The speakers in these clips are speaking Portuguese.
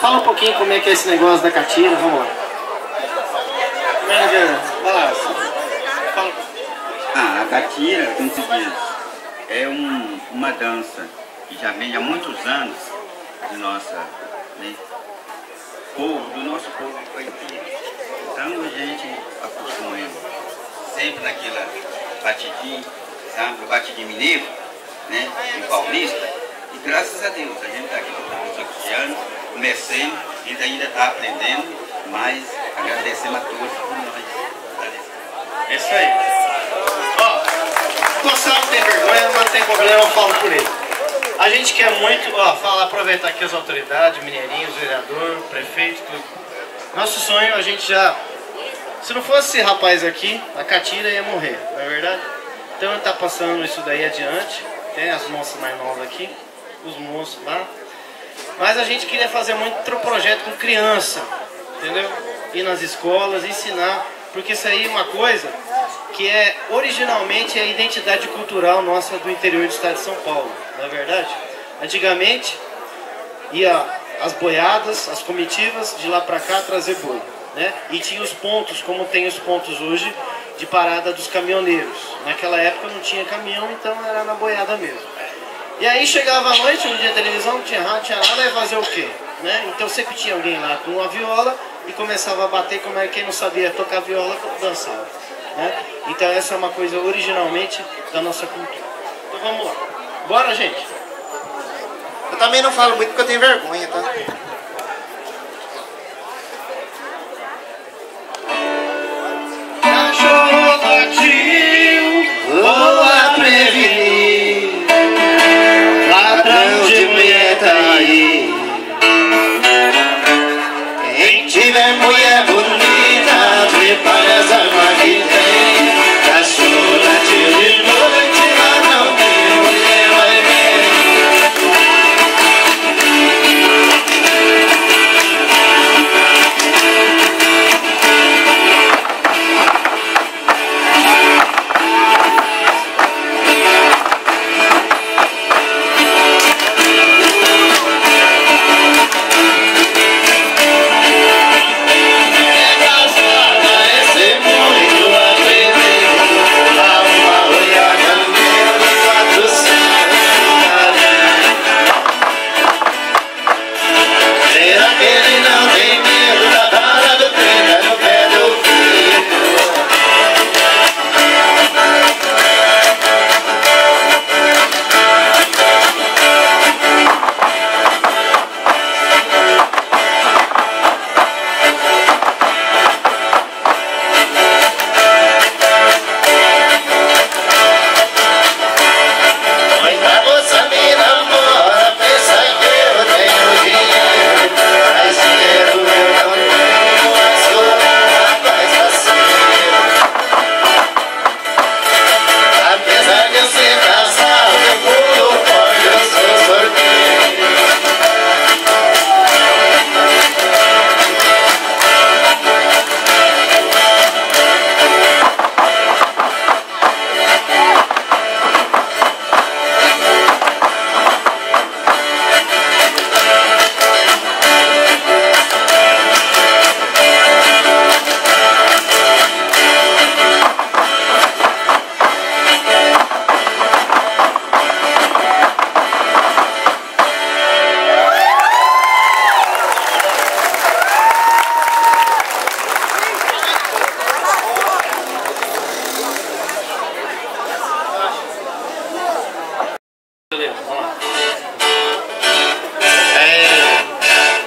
Fala um pouquinho como é que é esse negócio da catira, vamos lá. Vai lá. Fala. A catira, como se diz, é uma dança que já vem há muitos anos de nossa, né, do nosso povo caipira. Então a gente acostuma sempre naquela batidinha, sabe, o batidinho mineiro, né, em paulista, e graças a Deus a gente está aqui com os 15 anos, comecei, a gente ainda está aprendendo, mas agradecemos a todos por nós. É isso aí. Ó, Gonçalo não tem vergonha, mas não tem problema, eu falo por ele. A gente quer muito, aproveitar aqui as autoridades, mineirinhos, vereador, prefeito, tudo. Nosso sonho, a gente já... Se não fosse esse rapaz aqui, a catira ia morrer, não é verdade? Então ele está passando isso daí adiante. Tem as moças mais novas aqui, os moços lá. Mas a gente queria fazer muito outro projeto com criança, entendeu? Ir nas escolas, ensinar, porque isso aí é uma coisa que é originalmente a identidade cultural nossa do interior do estado de São Paulo, não é verdade? Antigamente ia as boiadas, as comitivas de lá para cá trazer boi, né? E tinha os pontos, como tem os pontos hoje de parada dos caminhoneiros. Naquela época não tinha caminhão, então era na boiada mesmo. E aí chegava a noite, não tinha televisão, não tinha rádio, não tinha nada, ia fazer o quê? Né? Então sempre tinha alguém lá com uma viola e começava a bater, como é quem não sabia tocar viola, dançava. Né? Então essa é uma coisa originalmente da nossa cultura. Então vamos lá. Bora, gente? Eu também não falo muito porque eu tenho vergonha, tá? Cachorro latiu, voa prevenir, ladrão de mulher tá aí. Quem tiver mulher bonita, prepara as armas que tem. Cachorro latiu de noite, ladrão de mulher vai ver.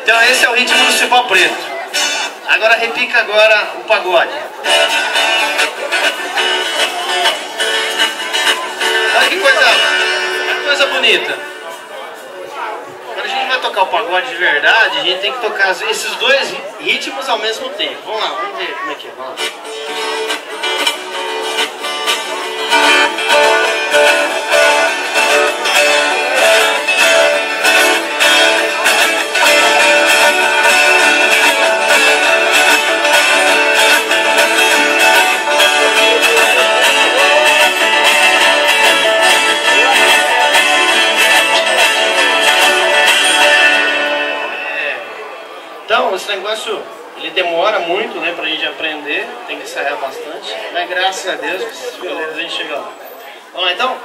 Então esse é o ritmo do Cipó Preto. Agora repica agora o pagode. Olha que coisa bonita. Quando a gente vai tocar o pagode de verdade, a gente tem que tocar esses dois ritmos ao mesmo tempo. Vamos lá, vamos ver como é que é. Vamos lá. esse negócio, ele demora muito, né, pra gente aprender, tem que ensaiar bastante, mas graças a Deus, com esses violeiros a gente chega lá. Vamos lá então?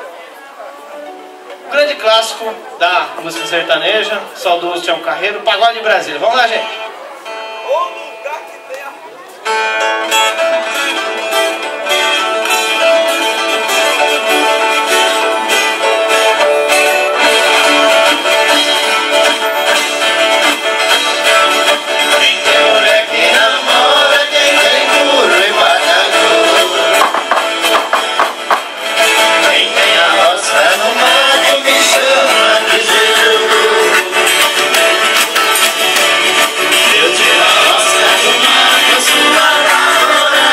O grande clássico da música sertaneja, saudoso Tião Carreiro, Pagode de Brasília. Vamos lá, gente! Eu tiro a roça do mato, sua lavoura.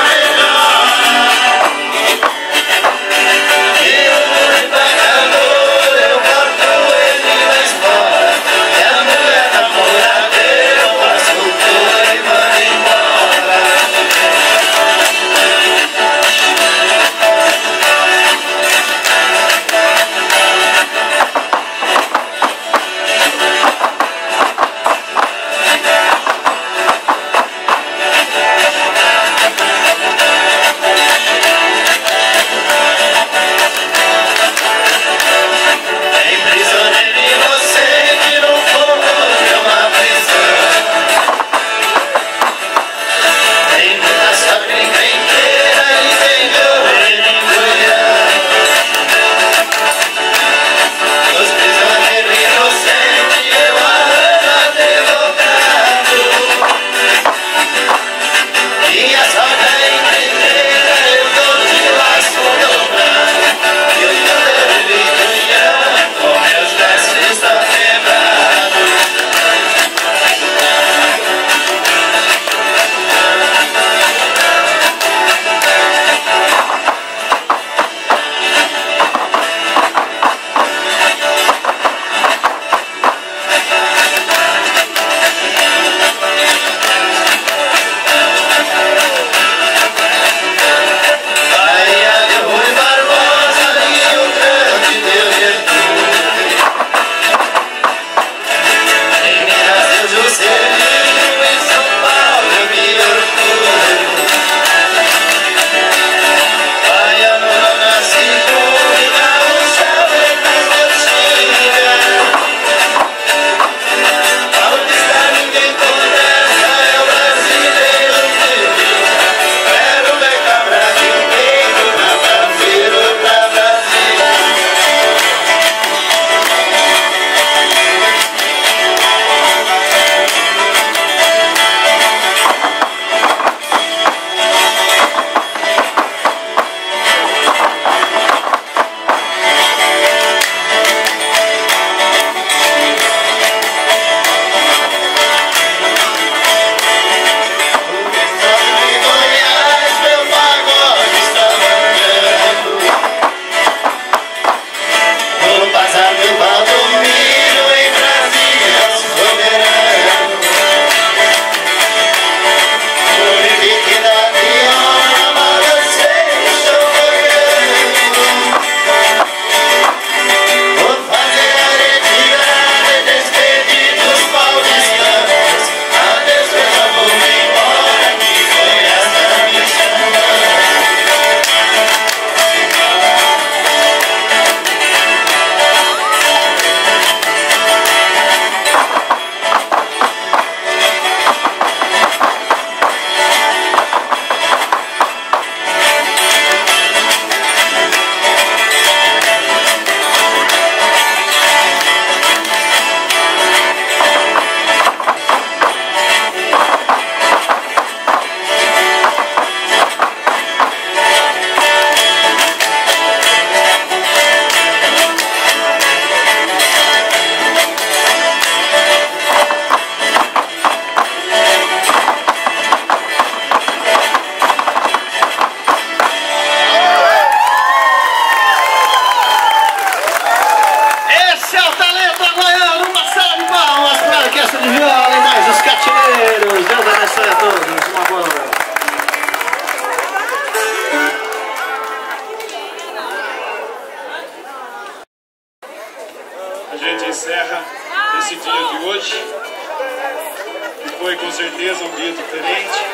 foi com certeza um dia diferente,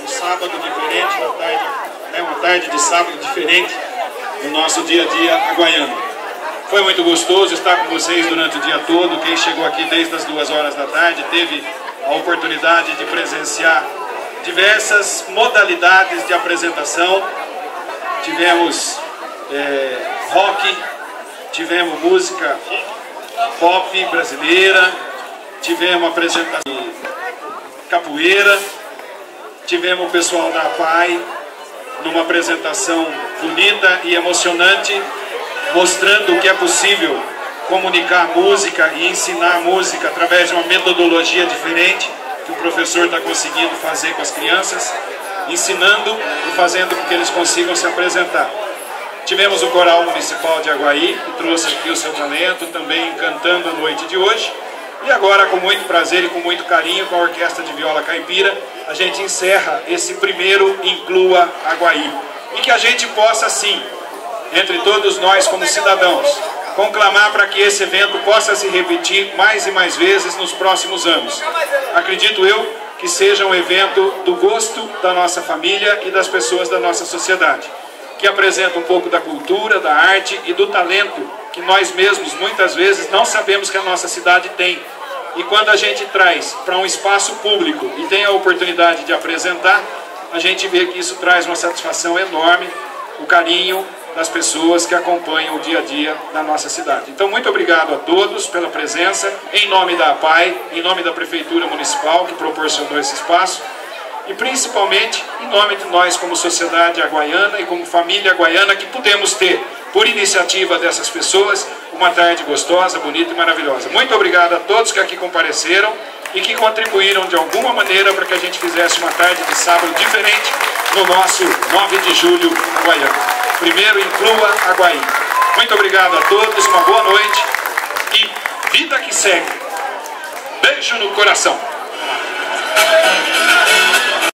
um sábado diferente, uma tarde de sábado diferente no nosso dia a dia aguaiano. Foi muito gostoso estar com vocês durante o dia todo. Quem chegou aqui desde as 2 horas da tarde teve a oportunidade de presenciar diversas modalidades de apresentação. Tivemos rock, tivemos música pop brasileira, tivemos apresentação de capoeira, tivemos o pessoal da APAI numa apresentação bonita e emocionante, mostrando que é possível comunicar música e ensinar música através de uma metodologia diferente que o professor está conseguindo fazer com as crianças, ensinando e fazendo com que eles consigam se apresentar. Tivemos o Coral Municipal de Aguaí, que trouxe aqui o seu talento, também cantando a noite de hoje. E agora, com muito prazer e com muito carinho, com a Orquestra de Viola Caipira, a gente encerra esse primeiro Inclua Aguaí. E que a gente possa, sim, entre todos nós como cidadãos, conclamar para que esse evento possa se repetir mais e mais vezes nos próximos anos. Acredito eu que seja um evento do gosto da nossa família e das pessoas da nossa sociedade, que apresenta um pouco da cultura, da arte e do talento que nós mesmos muitas vezes não sabemos que a nossa cidade tem. E quando a gente traz para um espaço público e tem a oportunidade de apresentar, a gente vê que isso traz uma satisfação enorme, o carinho das pessoas que acompanham o dia a dia da nossa cidade. Então, muito obrigado a todos pela presença, em nome da APAI, em nome da Prefeitura Municipal que proporcionou esse espaço, e principalmente em nome de nós como sociedade aguaiana e como família aguaiana que pudemos ter, por iniciativa dessas pessoas, uma tarde gostosa, bonita e maravilhosa. Muito obrigado a todos que aqui compareceram e que contribuíram de alguma maneira para que a gente fizesse uma tarde de sábado diferente no nosso 9 de julho aguaiano. Primeiro Inclua Aguaí. Muito obrigado a todos, uma boa noite e vida que segue. Beijo no coração.